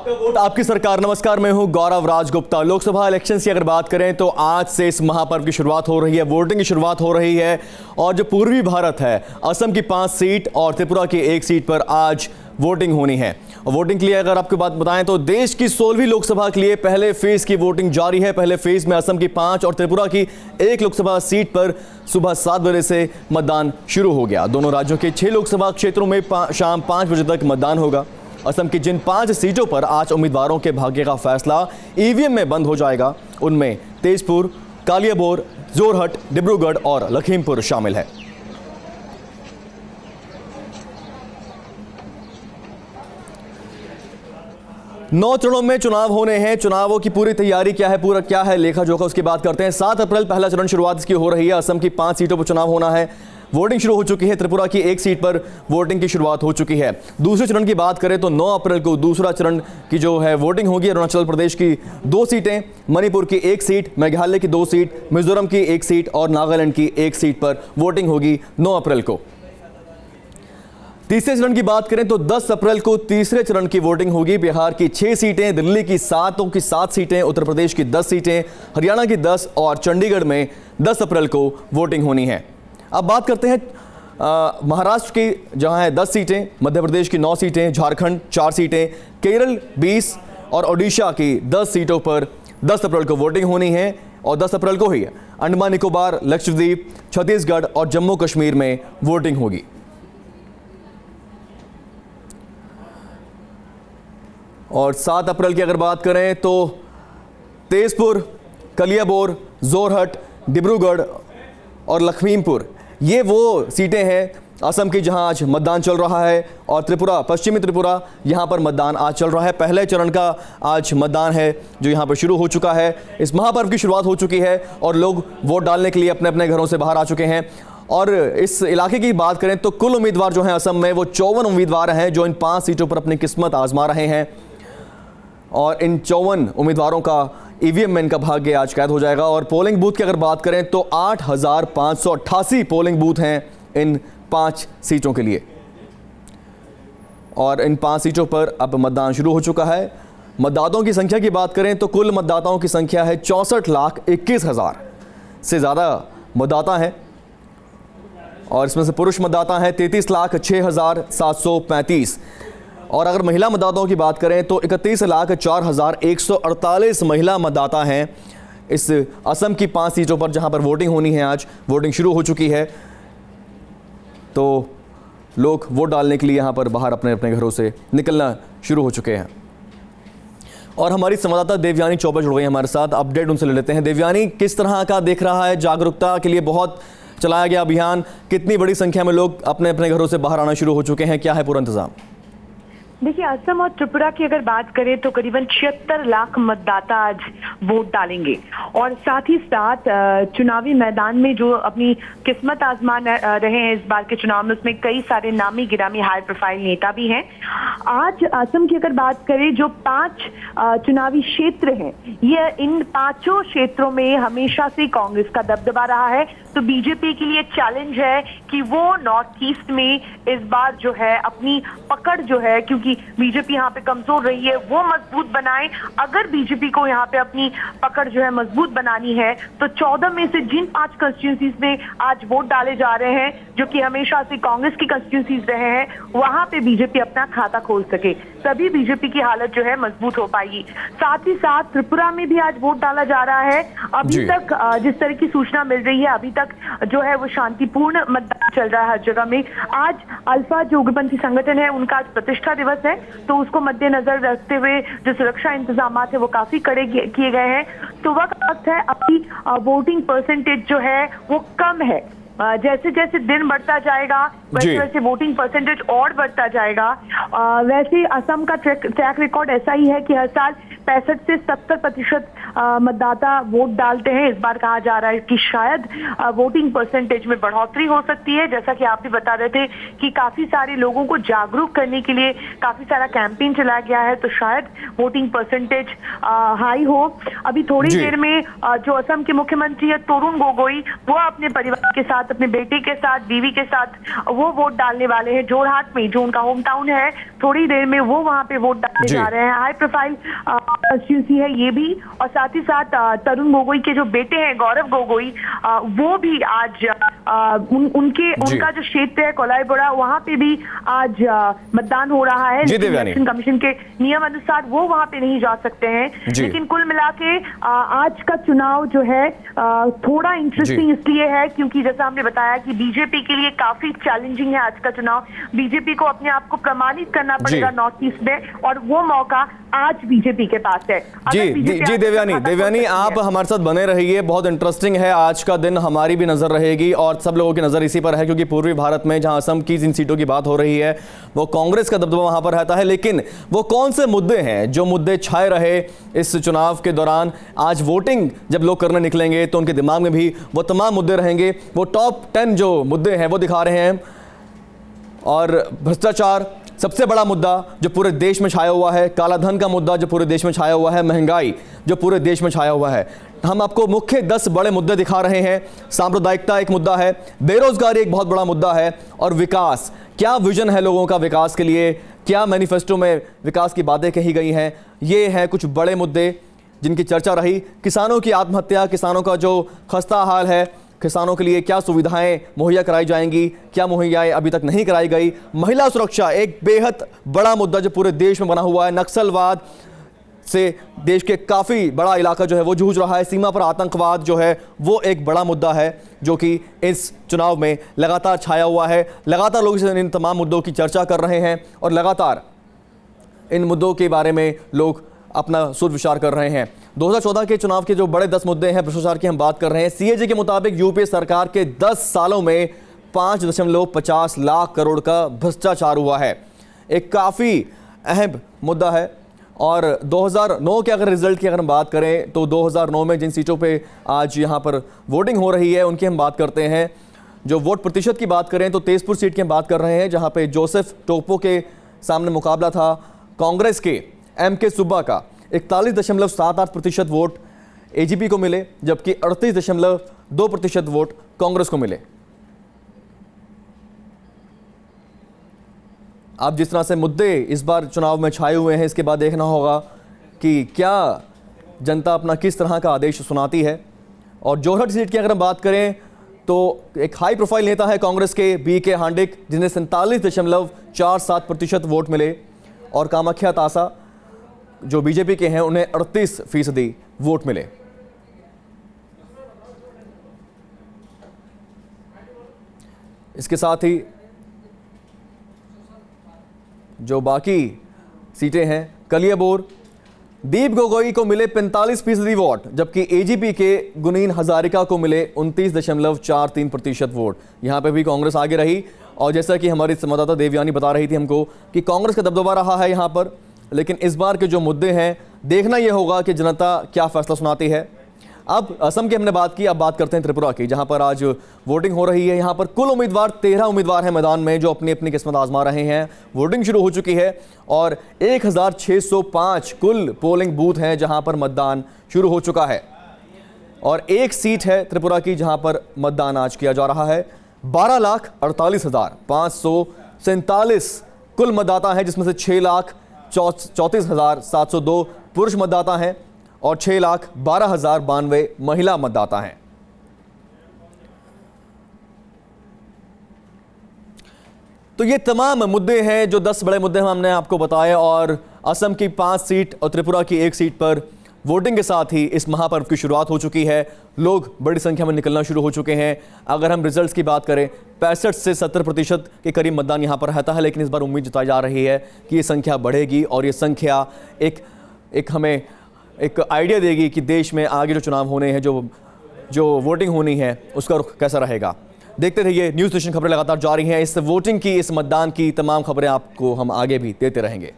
आपका वोट आपकी सरकार। नमस्कार, मैं हूं गौरव राजगुप्ता। लोकसभा इलेक्शंस की अगर बात करें तो आज से इस महापर्व की शुरुआत हो रही है, वोटिंग की शुरुआत हो रही है। और जो पूर्वी भारत है, असम की 5 सीट और त्रिपुरा की 1 सीट पर आज वोटिंग होनी है। और वोटिंग के लिए अगर आपको बात बताएं तो देश की 16वीं लोकसभा के लिए पहले फेज की वोटिंग जारी है। पहले फेज में असम की 5 और त्रिपुरा की 1 लोकसभा सीट पर सुबह 7 बजे से मतदान शुरू हो गया। दोनों राज्यों के 6 लोकसभा क्षेत्रों में शाम 5 बजे तक मतदान होगा। असम की जिन 5 सीटों पर आज उम्मीदवारों के भाग्य का फैसला ईवीएम में बंद हो जाएगा, उनमें तेजपुर, कालियाबोर, जोरहट, डिब्रूगढ़ और लखीमपुर शामिल है। नौ चरणों में चुनाव होने हैं। चुनावों की पूरी तैयारी क्या है, पूरा क्या है लेखा जोखा, उसकी बात करते हैं। 7 अप्रैल पहला चरण शुरुआत इसकी हो रही है। असम की 5 सीटों पर चुनाव होना है। वोटिंग शुरू हो चुकी है। त्रिपुरा की 1 सीट पर वोटिंग की शुरुआत हो चुकी है। दूसरे चरण की बात करें तो 9 अप्रैल को दूसरा चरण की जो है वोटिंग होगी। अरुणाचल प्रदेश की 2 सीटें, मणिपुर की 1 सीट, मेघालय की 2 सीट, मिजोरम की 1 सीट और नागालैंड की 1 सीट पर वोटिंग होगी 9 अप्रैल को। तीसरे चरण की बात करें तो 10 अप्रैल को तीसरे चरण की वोटिंग होगी। बिहार की 6 सीटें, दिल्ली की 7 सीटें, उत्तर प्रदेश की 10 सीटें, हरियाणा की 10 और चंडीगढ़ में 10 अप्रैल को वोटिंग होनी है। अब बात करते हैं महाराष्ट्र की, जहां है 10 सीटें, मध्य प्रदेश की 9 सीटें, झारखंड 4 सीटें, केरल 20 और ओडिशा की 10 सीटों पर 10 अप्रैल को वोटिंग होनी है। और 10 अप्रैल को ही अंडमान निकोबार, लक्षद्वीप, छत्तीसगढ़ और जम्मू कश्मीर में वोटिंग होगी। और 7 अप्रैल की अगर बात करें तो तेजपुर, कलियाबोर, जोरहट, डिब्रूगढ़ और लखीमपुर, ये वो सीटें हैं असम की जहां आज मतदान चल रहा है। और त्रिपुरा, पश्चिमी त्रिपुरा, यहां पर मतदान आज चल रहा है। पहले चरण का आज मतदान है जो यहां पर शुरू हो चुका है। इस महापर्व की शुरुआत हो चुकी है और लोग वोट डालने के लिए अपने अपने घरों से बाहर आ चुके हैं। और इस इलाके की बात करें तो कुल उम्मीदवार जो हैं असम में, वो 54 उम्मीदवार हैं जो इन 5 सीटों पर अपनी किस्मत आजमा रहे हैं। और इन 54 उम्मीदवारों का ईवीएम में इनका भाग्य आज कैद हो जाएगा। और पोलिंग बूथ की अगर बात करें तो 8,588 पोलिंग बूथ हैं इन 5 सीटों के लिए। और इन 5 सीटों पर अब मतदान शुरू हो चुका है। मतदाताओं की संख्या की बात करें तो कुल मतदाताओं की संख्या है 64,21,000 से ज़्यादा मतदाता हैं। और इसमें से पुरुष मतदाता हैं 33,06,735। और अगर महिला मतदाताओं की बात करें तो 31,04,148 महिला मतदाता हैं इस असम की 5 सीटों पर जहां पर वोटिंग होनी है। आज वोटिंग शुरू हो चुकी है, तो लोग वोट डालने के लिए यहां पर बाहर अपने अपने घरों से निकलना शुरू हो चुके हैं। और हमारी संवाददाता देवयानी चौबे जुड़ गई हमारे साथ, अपडेट उनसे ले लेते हैं। देवयानी, किस तरह का देख रहा है, जागरूकता के लिए बहुत चलाया गया अभियान, कितनी बड़ी संख्या में लोग अपने अपने घरों से बाहर आना शुरू हो चुके हैं, क्या है पूरा इंतजाम? देखिए, असम और त्रिपुरा की अगर बात करें तो करीबन 76 लाख मतदाता आज वोट डालेंगे। और साथ ही साथ चुनावी मैदान में जो अपनी किस्मत आजमा रहे हैं इस बार के चुनाव में, उसमें कई सारे नामी गिरामी हाई प्रोफाइल नेता भी हैं। आज असम की अगर बात करें, जो 5 चुनावी क्षेत्र हैं, ये इन 5 क्षेत्रों में हमेशा से कांग्रेस का दबदबा रहा है। तो बीजेपी के लिए चैलेंज है कि वो नॉर्थ ईस्ट में इस बार जो है अपनी पकड़ जो है, क्योंकि बीजेपी यहाँ पे कमजोर रही है, वो मजबूत बनाए। अगर बीजेपी को यहाँ पे अपनी पकड़ जो है मजबूत बनानी है तो 14 में से जिन 5 कंस्टिट्यूंसीज में आज वोट डाले जा रहे हैं, जो कि हमेशा से कांग्रेस की कंस्टिट्यूंसीज रहे हैं, वहां पे बीजेपी अपना खाता खोल सके, तभी बीजेपी की हालत जो है मजबूत हो पाएगी। साथ ही साथ त्रिपुरा में भी आज वोट डाला जा रहा है। अभी तक जिस तरह की सूचना मिल रही है, अभी तक जो है वो शांतिपूर्ण मतदान चल रहा है हर जगह में। आज अल्फा जो उग्रपंथी संगठन है, उनका आज प्रतिष्ठा दिवस है, तो उसको मद्देनजर रखते हुए जो सुरक्षा इंतजाम है वो काफी कड़े किए गए हैं। तो वक्त है, अभी वोटिंग परसेंटेज जो है वो कम है। जैसे जैसे दिन बढ़ता जाएगा वैसे वैसे वोटिंग परसेंटेज और बढ़ता जाएगा। वैसे असम का ट्रैक रिकॉर्ड ऐसा ही है कि हर साल 65 से 70% मतदाता वोट डालते हैं। इस बार कहा जा रहा है कि शायद वोटिंग परसेंटेज में बढ़ोतरी हो सकती है। जैसा कि आप भी बता रहे थे कि काफी सारे लोगों को जागरूक करने के लिए काफी सारा कैंपेन चलाया गया है, तो शायद वोटिंग परसेंटेज हाई हो। अभी थोड़ी देर में जो असम के मुख्यमंत्री है तरुण गोगोई, वो अपने परिवार के साथ, अपने बेटे के साथ, बीवी के साथ वो वोट डालने वाले हैं जोरहाट में, जो उनका होम टाउन है। थोड़ी देर में वो वहां पे वोट डालने जा रहे हैं। हाई प्रोफाइल कंस्टिट्यूंसी है ये भी, और साथ ही साथ तरुण गोगोई के जो बेटे हैं गौरव गोगोई, वो भी आज उनका जो क्षेत्र है कोलाईबोड़ा, वहां पे भी आज मतदान हो रहा है। इलेक्शन कमीशन के नियम अनुसार वो वहां पे नहीं जा सकते हैं। लेकिन कुल मिला के आज का चुनाव जो है थोड़ा इंटरेस्टिंग इसलिए है क्योंकि जैसा हमने बताया कि बीजेपी के लिए काफी चैलेंजिंग है आज का चुनाव। बीजेपी को अपने आप को प्रमाणित करना पड़ेगा नॉर्थ ईस्ट में, और वो मौका आज बीजेपी के पास है। जी देवयानी आप हमारे साथ बने रहिए, बहुत इंटरेस्टिंग है आज का दिन, हमारी भी नजर रहेगी और सब लोगों की नजर इसी पर है क्योंकि पूर्वी भारत में जहां असम की जिन सीटों की बात हो रही है वो कांग्रेस का दबदबा वहां पर रहता है। लेकिन वो कौन से मुद्दे हैं जो मुद्दे छाए रहे इस चुनाव के दौरान, आज वोटिंग जब लोग करने निकलेंगे तो उनके दिमाग में भी वो तमाम मुद्दे रहेंगे। वो टॉप 10 जो मुद्दे हैं वो दिखा रहे हैं। और भ्रष्टाचार सबसे बड़ा मुद्दा जो पूरे देश में छाया हुआ है, काला धन का मुद्दा जो पूरे देश में छाया हुआ है, महंगाई जो पूरे देश में छाया हुआ है। हम आपको मुख्य 10 बड़े मुद्दे दिखा रहे हैं। सांप्रदायिकता एक मुद्दा है, बेरोजगारी एक बहुत बड़ा मुद्दा है, और विकास, क्या विजन है लोगों का विकास के लिए, क्या मैनिफेस्टो में विकास की बातें कही गई हैं, ये हैं कुछ बड़े मुद्दे जिनकी चर्चा रही। किसानों की आत्महत्या, किसानों का जो खस्ता हाल है, किसानों के लिए क्या सुविधाएं मुहैया कराई जाएंगी, क्या मुहैया अभी तक नहीं कराई गई। महिला सुरक्षा एक बेहद बड़ा मुद्दा जो पूरे देश में बना हुआ है। नक्सलवाद से देश के काफ़ी बड़ा इलाका जो है वो जूझ रहा है। सीमा पर आतंकवाद जो है वो एक बड़ा मुद्दा है जो कि इस चुनाव में लगातार छाया हुआ है। लगातार लोग इन तमाम मुद्दों की चर्चा कर रहे हैं और लगातार इन मुद्दों के बारे में लोग अपना सुर विचार कर रहे हैं। 2014 के चुनाव के जो बड़े 10 मुद्दे हैं, भ्रष्टाचार की हम बात कर रहे हैं। सीएजी के मुताबिक यूपीए सरकार के 10 सालों में 5.50 लाख करोड़ का भ्रष्टाचार हुआ है। एक काफ़ी अहम मुद्दा है। और 2009 के अगर रिजल्ट की अगर हम बात करें तो 2009 में जिन सीटों पे आज यहाँ पर वोटिंग हो रही है उनकी हम बात करते हैं। जो वोट प्रतिशत की बात करें तो तेजपुर सीट की हम बात कर रहे हैं जहाँ पे जोसेफ टोप्पो के सामने मुकाबला था कांग्रेस के एमके सुब्बा का। 41.78% वोट एजीपी को मिले जबकि 38.2% वोट कांग्रेस को मिले। आप जिस तरह से मुद्दे इस बार चुनाव में छाए हुए हैं, इसके बाद देखना होगा कि क्या जनता अपना किस तरह का आदेश सुनाती है। और जोरहट सीट की अगर हम बात करें तो एक हाई प्रोफाइल नेता है कांग्रेस के बीके हांडिक जिन्हें 47.47% वोट मिले, और कामाख्या तासा जो बीजेपी के हैं उन्हें 38% वोट मिले। इसके साथ ही जो बाकी सीटें हैं, कलियाबोर दीप गोगोई को मिले 45% वोट जबकि एजीपी के गुनीन हजारिका को मिले 29.43% वोट। यहां पे भी कांग्रेस आगे रही और जैसा कि हमारी संवाददाता देवयानी बता रही थी हमको कि कांग्रेस का दबदबा रहा है यहां पर। लेकिन इस बार के जो मुद्दे हैं देखना यह होगा कि जनता क्या फैसला सुनाती है। अब असम की हमने बात की, अब बात करते हैं त्रिपुरा की जहां पर आज वोटिंग हो रही है। यहां पर कुल उम्मीदवार 13 उम्मीदवार हैं मैदान में जो अपनी अपनी किस्मत आजमा रहे हैं। वोटिंग शुरू हो चुकी है और 1605 कुल पोलिंग बूथ हैं जहां पर मतदान शुरू हो चुका है। और एक सीट है त्रिपुरा की जहां पर मतदान आज किया जा रहा है। 12,48,547 कुल मतदाता हैं जिसमें से 6,34,702 पुरुष मतदाता हैं और 6,12,092 महिला मतदाता हैं। तो ये तमाम मुद्दे हैं जो 10 बड़े मुद्दे हमने आपको बताए और असम की 5 सीट और त्रिपुरा की 1 सीट पर वोटिंग के साथ ही इस महापर्व की शुरुआत हो चुकी है। लोग बड़ी संख्या में निकलना शुरू हो चुके हैं। अगर हम रिजल्ट्स की बात करें 65 से 70% के करीब मतदान यहां पर रहता है, लेकिन इस बार उम्मीद जताई जा रही है कि ये संख्या बढ़ेगी और ये संख्या एक हमें एक आइडिया देगी कि देश में आगे जो चुनाव होने हैं, जो वोटिंग होनी है उसका रुख कैसा रहेगा। देखते रहिए, न्यूज़ स्टेशन खबरें लगातार जारी हैं। इस वोटिंग की, इस मतदान की तमाम खबरें आपको हम आगे भी देते रहेंगे।